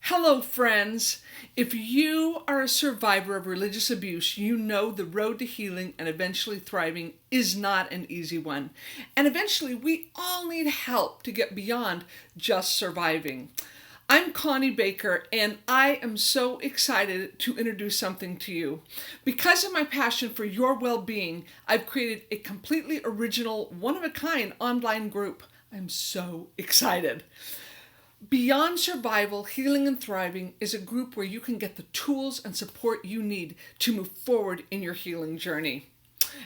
Hello, friends. If you are a survivor of religious abuse, you know the road to healing and eventually thriving is not an easy one. And eventually, we all need help to get beyond just surviving. I'm Connie Baker, and I am so excited to introduce something to you. Because of my passion for your well-being, I've created a completely original, one-of-a-kind online group. I'm so excited. Beyond Survival, Healing and Thriving is a group where you can get the tools and support you need to move forward in your healing journey.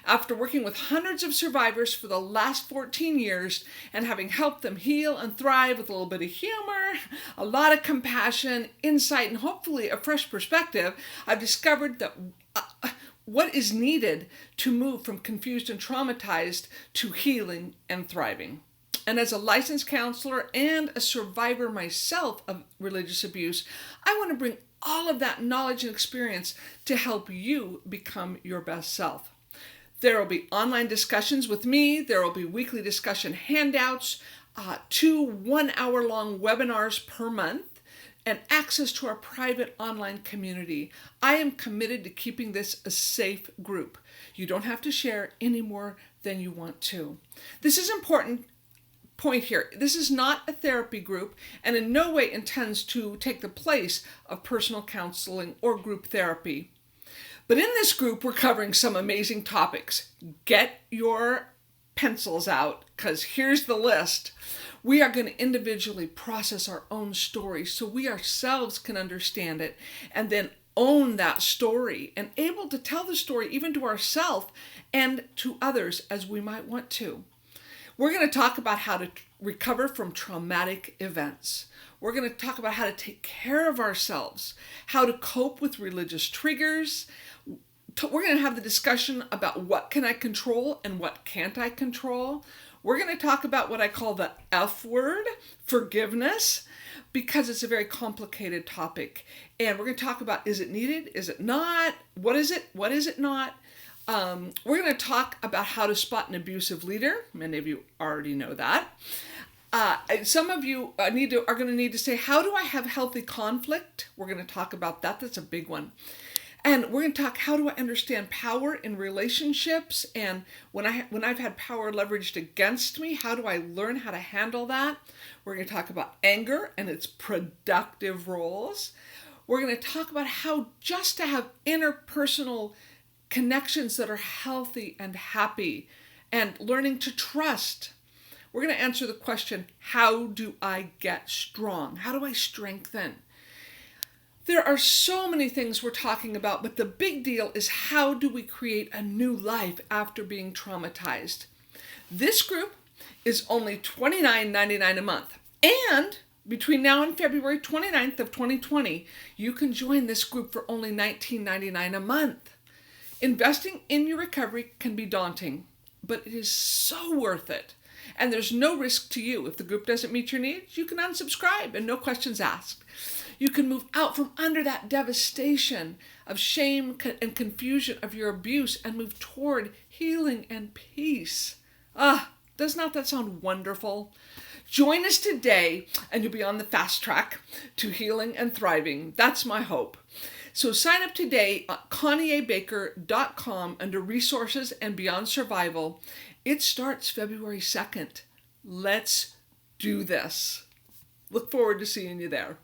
After working with hundreds of survivors for the last 14 years and having helped them heal and thrive with a little bit of humor, a lot of compassion, insight, and hopefully a fresh perspective, I've discovered that what is needed to move from confused and traumatized to healing and thriving. And as a licensed counselor and a survivor myself of religious abuse, I want to bring all of that knowledge and experience to help you become your best self. There will be online discussions with me. There will be weekly discussion handouts, 2 one-hour-long webinars per month, and access to our private online community. I am committed to keeping this a safe group. You don't have to share any more than you want to. This is important point here. This is not a therapy group and in no way intends to take the place of personal counseling or group therapy. But in this group, we're covering some amazing topics. Get your pencils out, because here's the list. We are going to individually process our own story so we ourselves can understand it and then own that story and able to tell the story even to ourselves and to others as we might want to. We're going to talk about how to recover from traumatic events. We're going to talk about how to take care of ourselves, how to cope with religious triggers. We're going to have the discussion about what can I control and what can't I control. We're going to talk about what I call the F word, forgiveness, because it's a very complicated topic. And we're going to talk about, is it needed? Is it not? What is it? What is it not? We're going to talk about how to spot an abusive leader. Many of you already know that. Some of you are going to need to say, how do I have healthy conflict? We're going to talk about that. That's a big one. And we're going to talk, how do I understand power in relationships? And when I've had power leveraged against me, how do I learn how to handle that? We're going to talk about anger and its productive roles. We're going to talk about how just to have interpersonal connections that are healthy and happy, and learning to trust. We're going to answer the question, how do I get strong? How do I strengthen? There are so many things we're talking about, but the big deal is, how do we create a new life after being traumatized? This group is only $29.99 a month. And between now and February 29th of 2020, you can join this group for only $19.99 a month. Investing in your recovery can be daunting, but it is so worth it. And there's no risk to you. If the group doesn't meet your needs, you can unsubscribe and no questions asked. You can move out from under that devastation of shame and confusion of your abuse and move toward healing and peace. Does not that sound wonderful? Join us today and you'll be on the fast track to healing and thriving. That's my hope. So sign up today at ConnieABaker.com under Resources and Beyond Survival. It starts February 2nd. Let's do this. Look forward to seeing you there.